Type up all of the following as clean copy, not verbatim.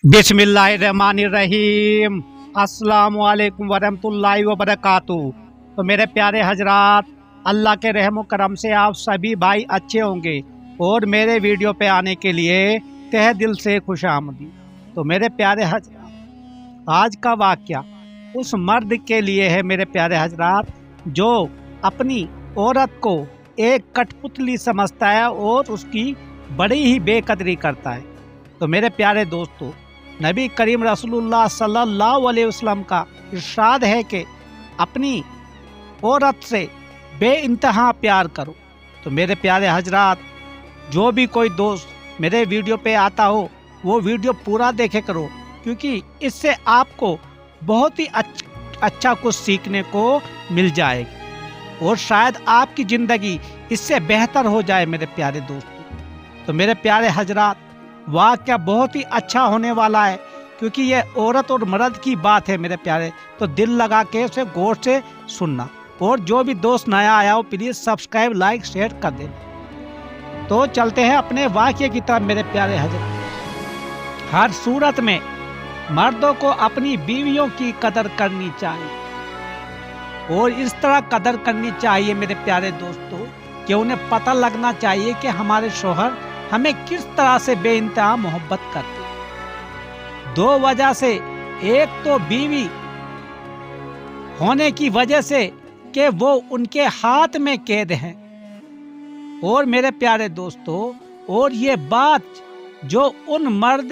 बिस्मिल्लाहिर्रहमानिर्रहीम अस्सलामु अलैकुम वरहमतुल्लाहि वबरकातुहू। तो मेरे प्यारे हजरात, अल्लाह के रहम व करम से आप सभी भाई अच्छे होंगे और मेरे वीडियो पे आने के लिए तहे दिल से खुश आमदी। तो मेरे प्यारे हजरात, आज का वाक़या उस मर्द के लिए है मेरे प्यारे हजरात, जो अपनी औरत को एक कठपुतली समझता है और उसकी बड़ी ही बेकदरी करता है। तो मेरे प्यारे दोस्तों, नबी करीम रसूलुल्लाह सल्लल्लाहु अलैहि वसल्लम का इरशाद है कि अपनी औरत से बेइंतहा प्यार करो। तो मेरे प्यारे हजरात, जो भी कोई दोस्त मेरे वीडियो पे आता हो वो वीडियो पूरा देखे करो, क्योंकि इससे आपको बहुत ही अच्छा कुछ सीखने को मिल जाएगी और शायद आपकी ज़िंदगी इससे बेहतर हो जाए मेरे प्यारे दोस्तों। तो मेरे प्यारे हजरात, वाक़या बहुत ही अच्छा होने वाला है, क्योंकि ये औरत और मर्द की बात है मेरे प्यारे। तो दिल लगा के उसे गौर से सुनना, और जो भी दोस्त नया आया हो प्लीज़ सब्सक्राइब लाइक शेयर कर दे। तो चलते हैं अपने वाक़ये की तरफ मेरे प्यारे हजरत। हर सूरत में मर्दों को अपनी बीवियों की कदर करनी चाहिए, और इस तरह कदर करनी चाहिए मेरे प्यारे दोस्तों कि उन्हें पता लगना चाहिए कि हमारे शौहर हमें किस तरह से बेइंतहा मोहब्बत करते हैं। दो वजह से, एक तो बीवी होने की वजह से कि वो उनके हाथ में कैद हैं, और मेरे प्यारे दोस्तों, और ये बात जो उन मर्द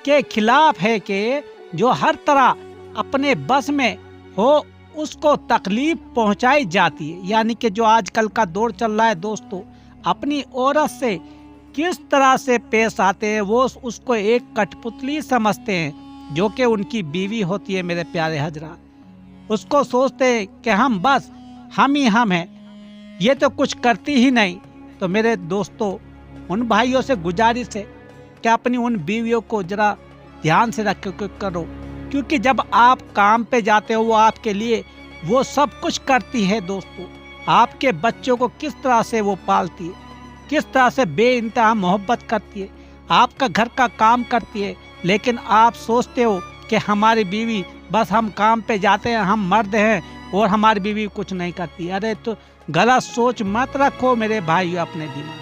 के खिलाफ है कि जो हर तरह अपने बस में हो उसको तकलीफ पहुंचाई जाती है। यानी कि जो आजकल का दौर चल रहा है दोस्तों, अपनी औरत से किस तरह से पेश आते हैं, वो उसको एक कठपुतली समझते हैं जो कि उनकी बीवी होती है मेरे प्यारे हजरात। उसको सोचते हैं कि हम बस हम ही हम हैं, ये तो कुछ करती ही नहीं। तो मेरे दोस्तों, उन भाइयों से गुजारिश है कि अपनी उन बीवियों को जरा ध्यान से रख करो, क्योंकि जब आप काम पे जाते हो वो आपके लिए वो सब कुछ करती है दोस्तों। आपके बच्चों को किस तरह से वो पालती है, किस तरह से बेइंतहा मोहब्बत करती है, आपका घर का काम करती है, लेकिन आप सोचते हो कि हमारी बीवी बस हम काम पे जाते हैं, हम मर्द हैं और हमारी बीवी कुछ नहीं करती। अरे तो गलत सोच मत रखो मेरे भाई अपने दिमाग।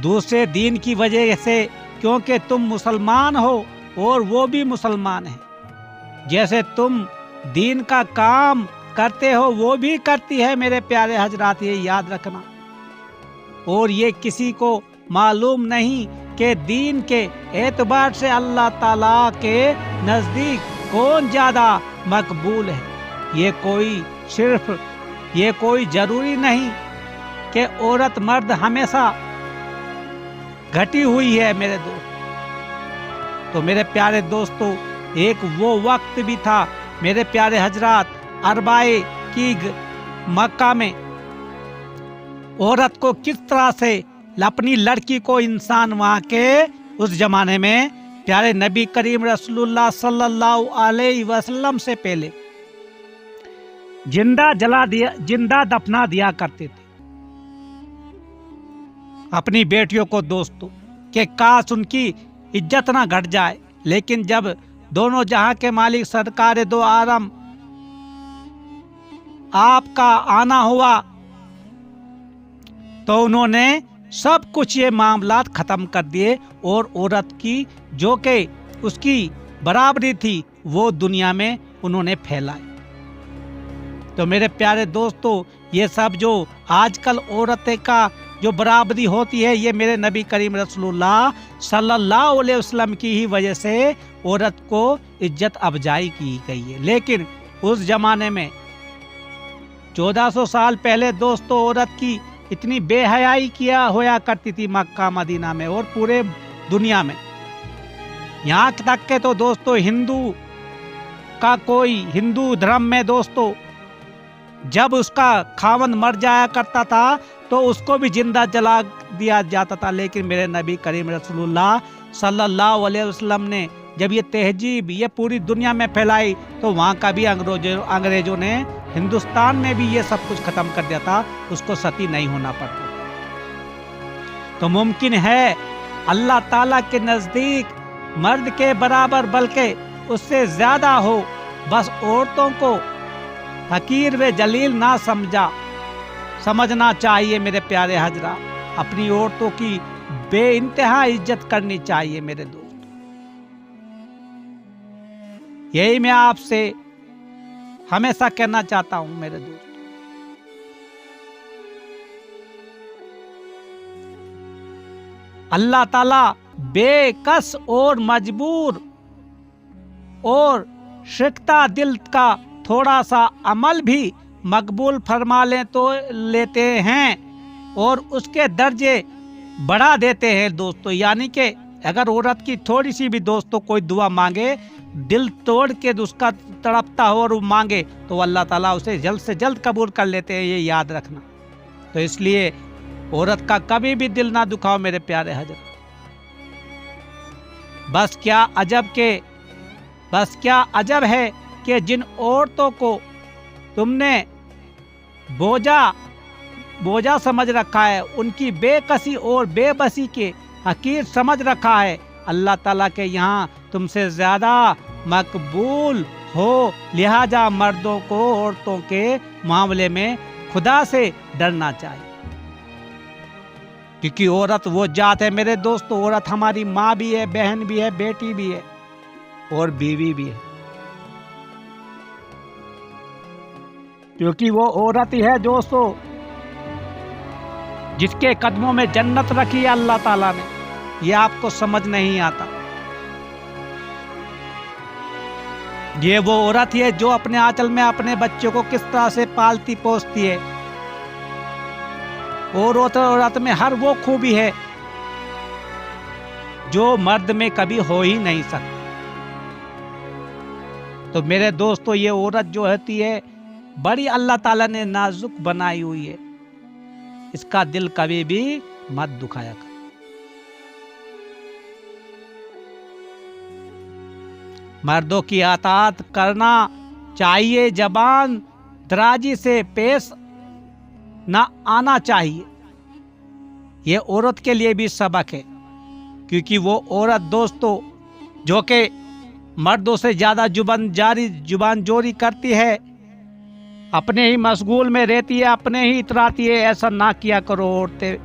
दूसरे दीन की वजह से, क्योंकि तुम मुसलमान हो और वो भी मुसलमान है, जैसे तुम दीन का काम करते हो वो भी करती है मेरे प्यारे हजरात, ये याद रखना। और ये किसी को मालूम नहीं कि दीन के एतबार से अल्लाह ताला के नज़दीक कौन ज़्यादा मकबूल है। ये कोई ज़रूरी नहीं कि औरत मर्द हमेशा घटी हुई है मेरे दोस्त। तो मेरे प्यारे दोस्तों, एक वो वक्त भी था मेरे प्यारे हजरात, अरबाए की मक्का में औरत को किस तरह से अपनी लड़की को इंसान वहाँ के उस जमाने में प्यारे नबी करीम रसूलुल्लाह सल्लल्लाहु अलैहि वसल्लम से पहले जिंदा दफना दिया करते थे अपनी बेटियों को दोस्तों, कि काश उनकी इज्जत ना घट जाए। लेकिन जब दोनों जहां के मालिक सरकार दो आलम आपका आना हुआ तो उन्होंने सब कुछ ये मामलात ख़त्म कर दिए, और औरत की जो कि उसकी बराबरी थी वो दुनिया में उन्होंने फैलाई। तो मेरे प्यारे दोस्तों, ये सब जो आजकल औरतें का जो बराबरी होती है, ये मेरे नबी करीम रसूलुल्लाह सल्लल्लाहु अलैहि वसल्लम की ही वजह से औरत को इज्जत अफजाई की गई है। लेकिन उस जमाने में 1400 साल पहले दोस्तों, औरत की इतनी बेहयाई किया होया करती थी मक्का मदीना में और पूरे दुनिया में। यहाँ तक के तो दोस्तों हिंदू धर्म में दोस्तों, जब उसका खावंद मर जाया करता था तो उसको भी जिंदा जला दिया जाता था। लेकिन मेरे नबी करीम रसूलुल्लाह सल्लल्लाहु अलैहि वसल्लम ने जब ये तहजीब ये पूरी दुनिया में फैलाई, तो वहाँ का भी अंग्रेजों ने हिंदुस्तान में भी ये सब कुछ खत्म कर दिया था, उसको सती नहीं होना पड़ता। तो मुमकिन है اللہ تعالیٰ کے نزدیک مرد کے برابر بلکہ اس سے زیادہ ہو، بس عورتوں کو حقیر و جلیل نہ سمجھنا چاہیے میرے پیارے حضرات، اپنی عورتوں کی بے انتہا عزت کرنی چاہیے میرے دوست۔ یہی میں آپ سے ہمیشہ کہنا چاہتا ہوں میرے دوست۔ اللہ تعالیٰ بے کس اور مجبور اور شکتا دل کا تھوڑا سا عمل بھی مقبول فرما لیتے ہیں اور اس کے درجے بڑھا دیتے ہیں دوستو۔ یعنی کہ اگر عورت کی تھوڑی سی بھی دوستو کوئی دعا مانگے، دل توڑ کے اس کا تڑپتا ہو اور وہ مانگے، تو اللہ تعالیٰ اسے جلد سے جلد قبول کر لیتے ہیں، یہ یاد رکھنا۔ تو اس لیے عورت کا کبھی بھی دل نہ دکھاؤ میرے پیارے حضرت۔ بس کیا عجب ہے کہ جن عورتوں کو تم نے بوجھا سمجھ رکھا ہے، ان کی بے کسی اور بے بسی کے حقیر سمجھ رکھا ہے، اللہ تعالیٰ کے یہاں تم سے زیادہ مقبول ہو۔ لہذا مردوں کو عورتوں کے معاملے میں خدا سے ڈرنا چاہیے، کیونکہ عورت وہ ذات ہے میرے دوستو، عورت ہماری ماں بھی ہے، بہن بھی ہے، بیٹی بھی ہے اور بیوی بھی ہے، کیونکہ وہ عورت ہی ہے دوستو جس کے قدموں میں جنت رکھی ہے اللہ تعالیٰ نے۔ یہ آپ کو سمجھ نہیں آتا۔ یہ وہ عورت ہی ہے جو اپنے آنچل میں اپنے بچوں کو کس طرح سے پالتی پوستی ہے، اور عورت میں ہر وہ خوبی ہے جو مرد میں کبھی ہو ہی نہیں سکتی۔ تو میرے دوستو یہ عورت جو ہوتی ہے بڑی اللہ تعالیٰ نے نازک بنائی ہوئی ہے، اس کا دل کبھی بھی مت دکھایا کر۔ مردوں کی اطاعت کرنا چاہیے، زبان درازی سے پیش نہ آنا چاہیے۔ یہ عورت کے لیے بھی سبق ہے، کیونکہ وہ عورت دوستو جو کہ مردوں سے زیادہ زبان جوری کرتی ہے، اپنے ہی مشغول میں رہتی ہے، اپنے ہی اتراتی ہے، ایسا نہ کیا کرو عورتیں۔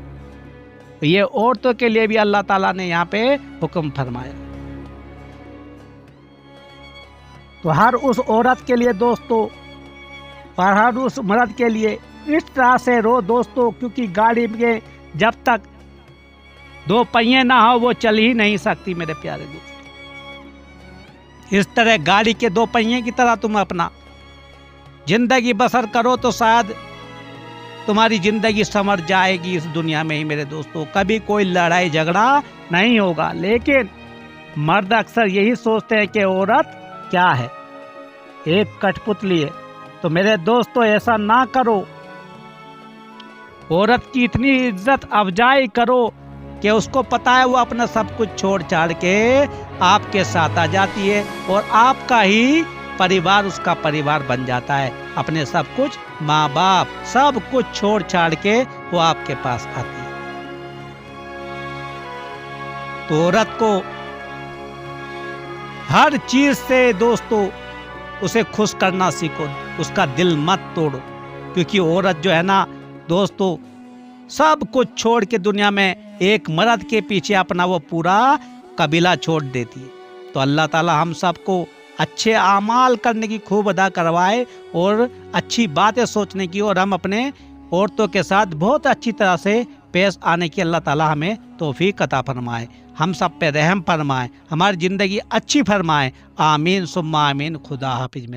یہ عورتوں کے لیے بھی اللہ تعالیٰ نے یہاں پہ حکم فرمایا۔ تو ہر اس عورت کے لیے دوستو اور ہر اس مرد کے لیے اس طرح سے رو دوستو، کیونکہ گاڑی میں جب تک دو پہیے نہ ہو وہ چل ہی نہیں سکتی میرے پیارے دوست۔ اس طرح گاڑی کے دو پہیے کی طرح تم اپنا زندگی بسر کرو تو شاید تمہاری زندگی سنور جائے گی اس دنیا میں ہی میرے دوستو، کبھی کوئی لڑائی جھگڑا نہیں ہوگا۔ لیکن مرد اکثر یہی سوچتے ہیں کہ عورت کیا ہے، ایک کٹ پتلی ہے۔ تو میرے دوستو ایسا نہ کرو، عورت کی اتنی عزت افزائی کرو کہ اس کو پتا ہے وہ اپنا سب کچھ چھوڑ چھاڑ کے آپ کے ساتھ آ جاتی ہے، اور آپ کا ہی پریوار اس کا پریوار بن جاتا ہے، اپنے سب کچھ ماں باپ سب کچھ چھوڑ چھاڑ کے وہ آپ کے پاس آتی ہے۔ تو عورت کو ہر چیز سے دوستو اسے خوش کرنا سیکھو، اس کا دل مت توڑو، کیونکہ عورت جو ہے نا دوستو سب کچھ چھوڑ کے دنیا میں ایک مرد کے پیچھے اپنا وہ پورا قبیلہ چھوڑ دیتی ہے۔ تو اللہ تعالی ہم سب کو اچھے اعمال کرنے کی خوب ادا کروائے اور اچھی باتیں سوچنے کی، اور ہم اپنے عورتوں کے ساتھ بہت اچھی طرح سے پیش آنے کی اللہ تعالی ہمیں توفیق عطا فرمائے، ہم سب پہ رحم فرمائے، ہماری زندگی اچھی فرمائے، آمین ثم آمین۔ خدا حافظ میرے